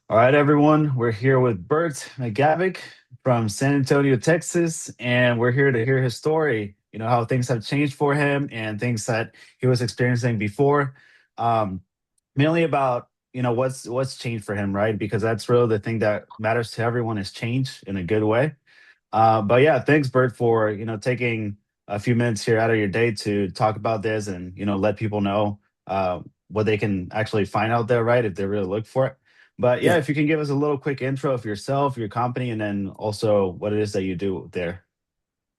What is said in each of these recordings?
All right, everyone. We're here with Bert McGavick from San Antonio, Texas, and we're here to hear his story. How things have changed for him and things that he was experiencing before. Um, Mainly about what's changed for him, right? Because that's really the thing that matters to everyone is change in a good way. But yeah, thanks, Bert, for taking a few minutes here out of your day to talk about this and let people know what they can actually find out there, right? If they really look for it. But yeah, Yeah. if you can give us a little quick intro of yourself, your company, and then also what it is that you do there,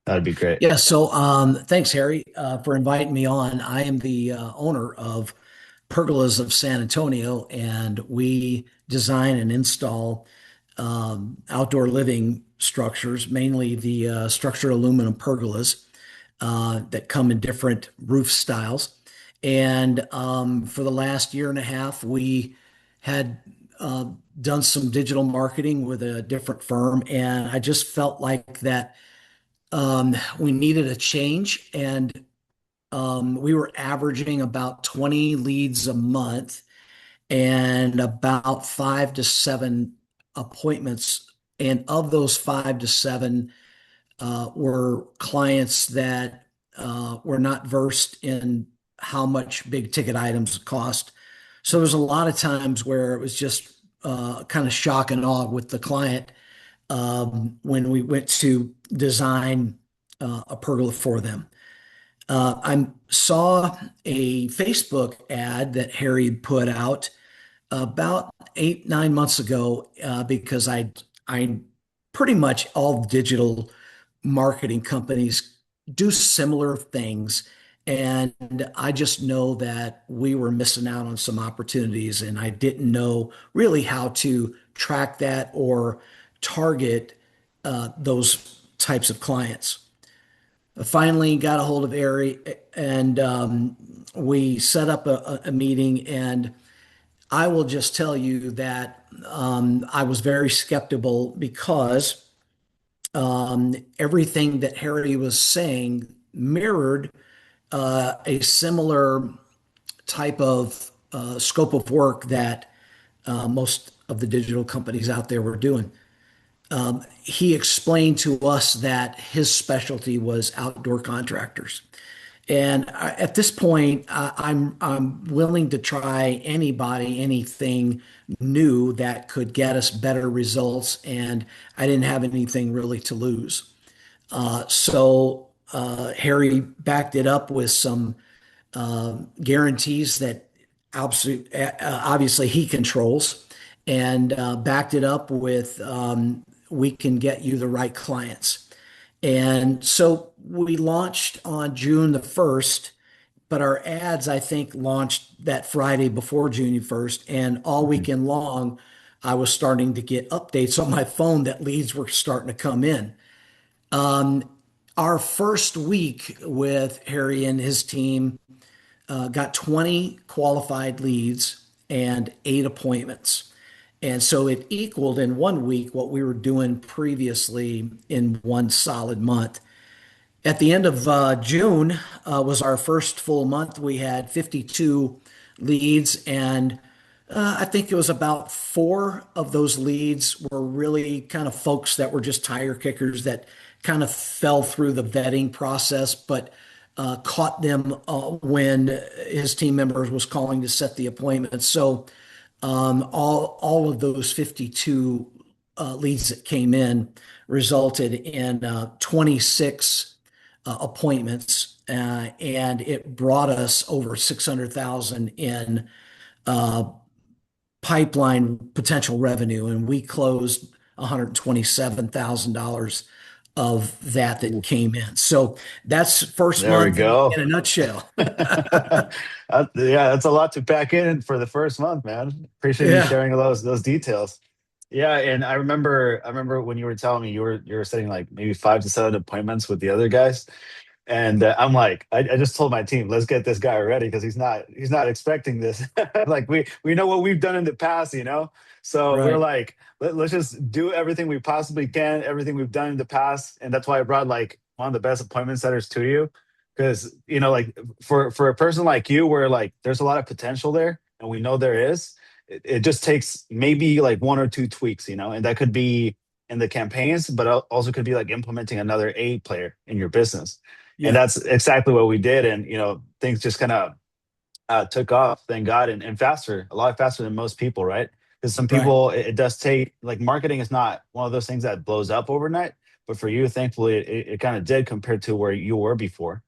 that'd be great. Yeah. Thanks, Harry, for inviting me on. I am the owner of Pergolas of San Antonio, and we design and install outdoor living structures, mainly the structured aluminum pergolas that come in different roof styles. And for the last year and a half, we had uh, done some digital marketing with a different firm, and I just felt like that we needed a change, and we were averaging about 20 leads a month and about 5 to 7 appointments. And of those 5 to 7 were clients that were not versed in how much big ticket items cost. So there's a lot of times where it was just kind of shock and awe with the client when we went to design a pergola for them. I saw a Facebook ad that Harry put out about 8, 9 months ago because I pretty much all digital marketing companies do similar things. And I just know that we were missing out on some opportunities, and I didn't know really how to track that or target those types of clients. I finally got a hold of Ari, and we set up a meeting. And I will just tell you that I was very skeptical because everything that Harry was saying mirrored a similar type of scope of work that most of the digital companies out there were doing. He explained to us that his specialty was outdoor contractors. And at this point, I'm willing to try anybody, anything new that could get us better results, and I didn't have anything really to lose. Harry backed it up with some guarantees that obviously he controls, and backed it up with we can get you the right clients. And so we launched on June the 1st, but our ads, I think, launched that Friday before June 1st. And all Mhm. weekend long, I was starting to get updates on my phone that leads were starting to come in. Our first week with Harry and his team got 20 qualified leads and 8 appointments. And so it equaled in 1 week what we were doing previously in one solid month. At the end of June was our first full month. We had 52 leads, and I think it was about four of those leads were really kind of folks that were just tire kickers that kind of fell through the vetting process, but caught them when his team members was calling to set the appointment. So all of those 52 leads that came in resulted in 26 appointments, and it brought us over 600,000 in uh, pipeline potential revenue, and we closed $127,000 of that Ooh, came in. So that's first there we month go. in a nutshell. Yeah, that's a lot to pack in for the first month, man. Appreciate you Yeah, sharing those details. Yeah, and I remember when you were telling me you were setting like maybe 5 to 7 appointments with the other guys. And I'm like, I just told my team, let's get this guy ready because he's not expecting this. Like we know what we've done in the past, you know. So we're right. like, let's just do everything we possibly can, everything we've done in the past, and that's why I brought like one of the best appointment setters to you, because like for a person like you, where like there's a lot of potential there, and we know there is, it just takes maybe like one or two tweaks, and that could be in the campaigns, but also could be like implementing another A player in your business. And Yeah, that's exactly what we did. And, things just kind of took off, thank God, and faster, a lot faster than most people, right? Because some right. people, it does take, like, marketing is not one of those things that blows up overnight. But for you, thankfully, it kind of did compared to where you were before.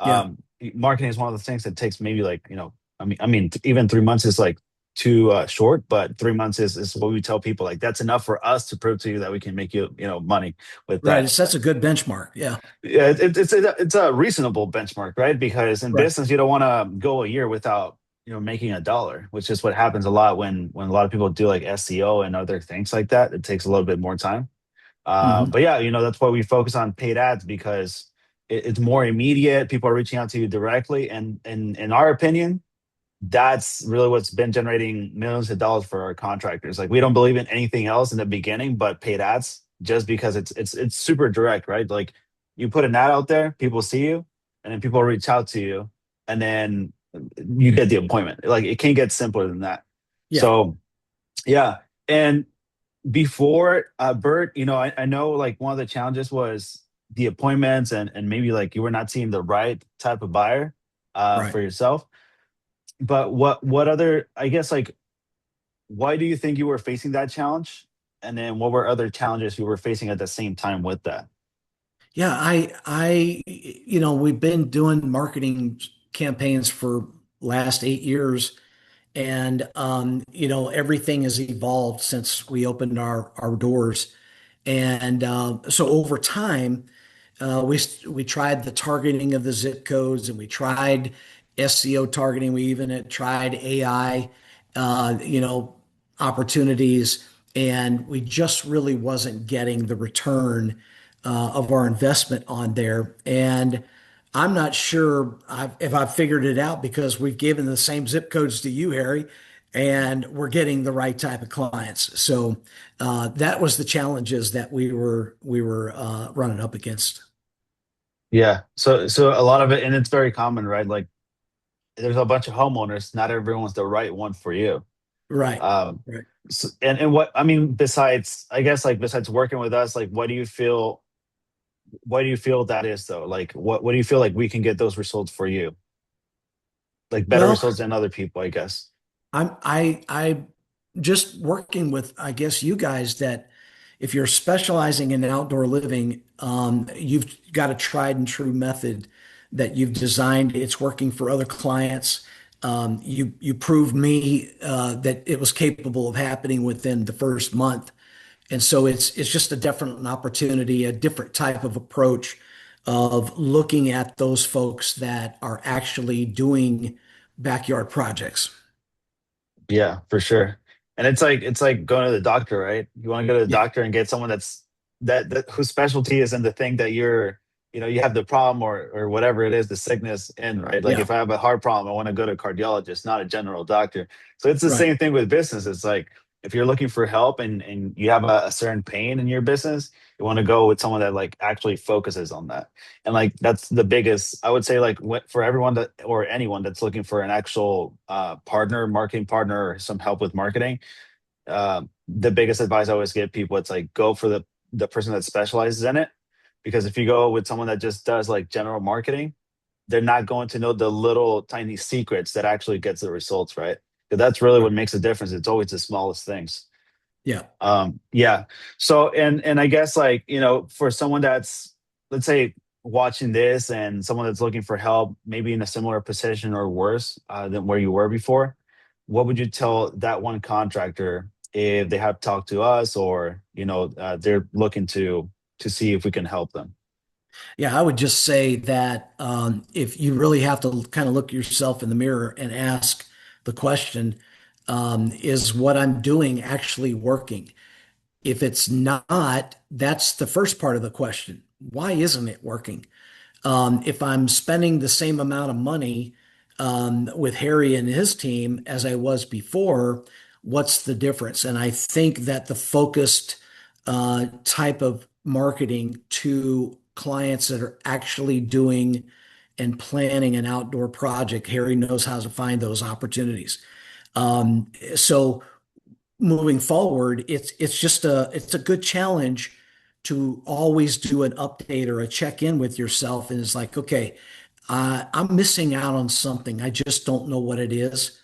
Yeah. Marketing is one of those things that takes maybe like, I mean, even 3 months is like too short, but 3 months is what we tell people. Like, that's enough for us to prove to you that we can make you, money with Right. that. It sets a good benchmark. Yeah. Yeah, it's a reasonable benchmark, right? Because in Right. business, you don't want to go a year without making a dollar, which is what happens a lot when a lot of people do like SEO and other things like that. It takes a little bit more time. Hmm. But yeah, that's why we focus on paid ads because it's more immediate. People are reaching out to you directly, and in our opinion, that's really what's been generating millions of dollars for our contractors. Like, we don't believe in anything else in the beginning but paid ads, just because it's super direct, right? Like, you put an ad out there, people see you, and then people reach out to you, and then you get the appointment. Like, it can't get simpler than that. Yeah. So yeah. And before, Bert, I know like one of the challenges was the appointments, and maybe like you were not seeing the right type of buyer Right. for yourself. But what other, I guess, like, why do you think you were facing that challenge? And then what were other challenges you were facing at the same time with that? Yeah. We've been doing marketing campaigns for last 8 years. And, everything has evolved since we opened our doors. And so over time, we tried the targeting of the zip codes, and we tried SEO targeting. We even had tried AI, uh, you know, opportunities, and we just really wasn't getting the return of our investment on there. And I'm not sure if I've figured it out because we've given the same zip codes to you, Harry, and we're getting the right type of clients. So that was the challenges that we were running up against. Yeah. So a lot of it, and it's very common, right? Like, there's a bunch of homeowners, not everyone's the right one for you. Right. Um, Right. and what I mean, besides, I guess, like, besides working with us, like, why do you feel that is, though? Like, what do you feel like we can get those results for you? Like, better Well, results than other people, I guess. I just working with, I guess, you guys, that if you're specializing in outdoor living, you've got a tried and true method that you've designed. It's working for other clients. You proved me that it was capable of happening within the first month. And so it's just a different opportunity, a different type of approach of looking at those folks that are actually doing backyard projects. Yeah, for sure. And it's like going to the doctor, right? You want to go to the Yeah, doctor and get someone that whose specialty is in the thing that you have the problem, or whatever it is, the sickness in, right? Like, yeah, if I have a heart problem, I want to go to a cardiologist, not a general doctor. So it's the right, same thing with business. It's like, if you're looking for help, and you have a certain pain in your business, you want to go with someone that, like, actually focuses on that. And, like, that's the biggest, I would say, like, for everyone that, or anyone that's looking for an actual partner, marketing partner, or some help with marketing. The biggest advice I always give people, it's like, go for the person that specializes in it. Because if you go with someone that just does like general marketing, they're not going to know the little tiny secrets that actually gets the results, right? Because that's really right. what makes a difference. It's always the smallest things. Yeah. Yeah. So, and I guess, like, for someone that's, let's say, watching this, and someone that's looking for help, maybe in a similar position or worse than where you were before, what would you tell that one contractor if they have talked to us, or they're looking to see if we can help them? Yeah, I would just say that if you really have to kind of look yourself in the mirror and ask the question, is what I'm doing actually working? If it's not, that's the first part of the question. Why isn't it working? If I'm spending the same amount of money with Harry and his team as I was before, what's the difference? And I think that the focused type of marketing to clients that are actually doing and planning an outdoor project, Harry knows how to find those opportunities. So moving forward, it's a good challenge to always do an update or a check-in with yourself. And it's like, okay, I'm missing out on something. I just don't know what it is.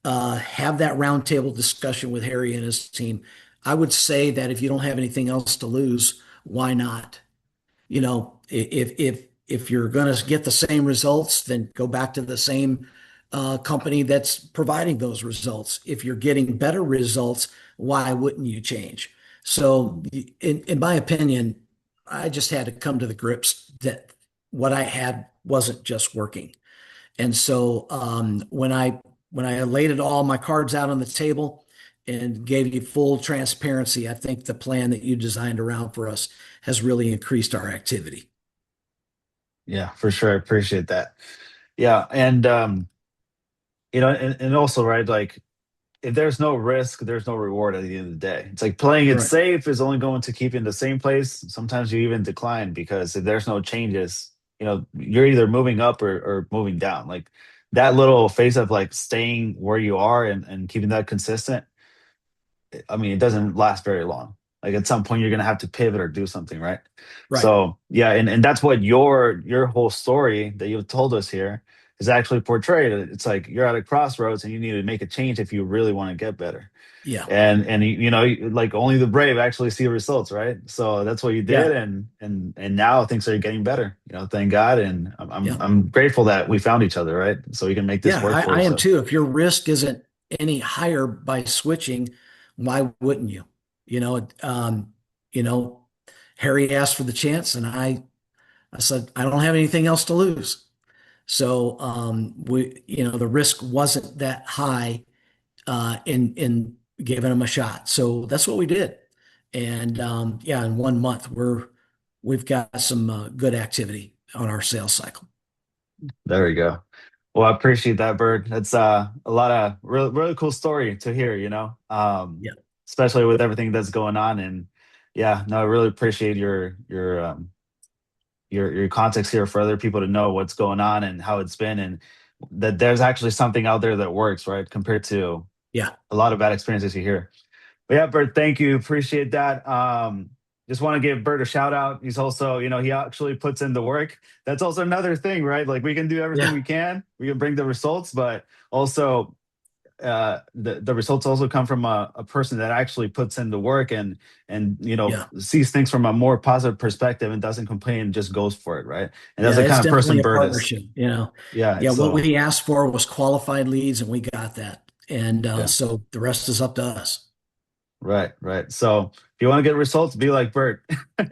Have that roundtable discussion with Harry and his team. I would say that if you don't have anything else to lose, why not? If you're going to get the same results, then go back to the same company that's providing those results. If you're getting better results, why wouldn't you change? So, in my opinion, I just had to come to the grips that what I had wasn't just working. And so, when I laid it all my cards out on the table and gave you full transparency, I think the plan that you designed around for us has really increased our activity. Yeah, for sure. I appreciate that. Yeah, and and also, right, like if there's no risk, there's no reward at the end of the day. It's like playing it Right. safe is only going to keep you in the same place. Sometimes you even decline because if there's no changes, you're either moving up or moving down. Like that little phase of like staying where you are and keeping that consistent, I mean, it doesn't last very long. Like at some point you're gonna have to pivot or do something, right? Right. So yeah, and that's what your whole story that you've told us here is actually portrayed. It's like you're at a crossroads and you need to make a change if you really want to get better. Yeah. And like only the brave actually see results, right? So that's what you did, Yeah. and now things are getting better. Thank God, and I'm Yeah. I'm grateful that we found each other, right? So we can make this Yeah. work for I us. am So too. If your risk isn't any higher by switching, why wouldn't you? You know, um, you know, Harry asked for the chance and I said, I don't have anything else to lose. So, the risk wasn't that high in giving him a shot. So that's what we did. And yeah, in 1 month, we've got some good activity on our sales cycle. there we go. Well, I appreciate that, Bird. That's a lot of really cool story to hear, Yeah, especially with everything that's going on. And yeah, no, I really appreciate your context here for other people to know what's going on and how it's been, and that there's actually something out there that works, right? Compared to yeah, a lot of bad experiences you hear. But yeah, Bert, thank you. Appreciate that. Just want to give Bert a shout out. He's also, he actually puts in the work. That's also another thing, right? Like we can do everything yeah, we can bring the results, but also the results also come from a person that actually puts in the work and yeah, sees things from a more positive perspective and doesn't complain and just goes for it, right? And that's yeah. the It's kind of definitely person a Bert is. partnership. Yeah. Yeah, what So we asked for was qualified leads, and we got that. And yeah. so the rest is up to us. Right, right. So if you want to get results, be like Bert. There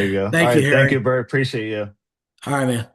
you go. All Thank you, right. Thank you, Harry. Bert. Appreciate you. All right, man.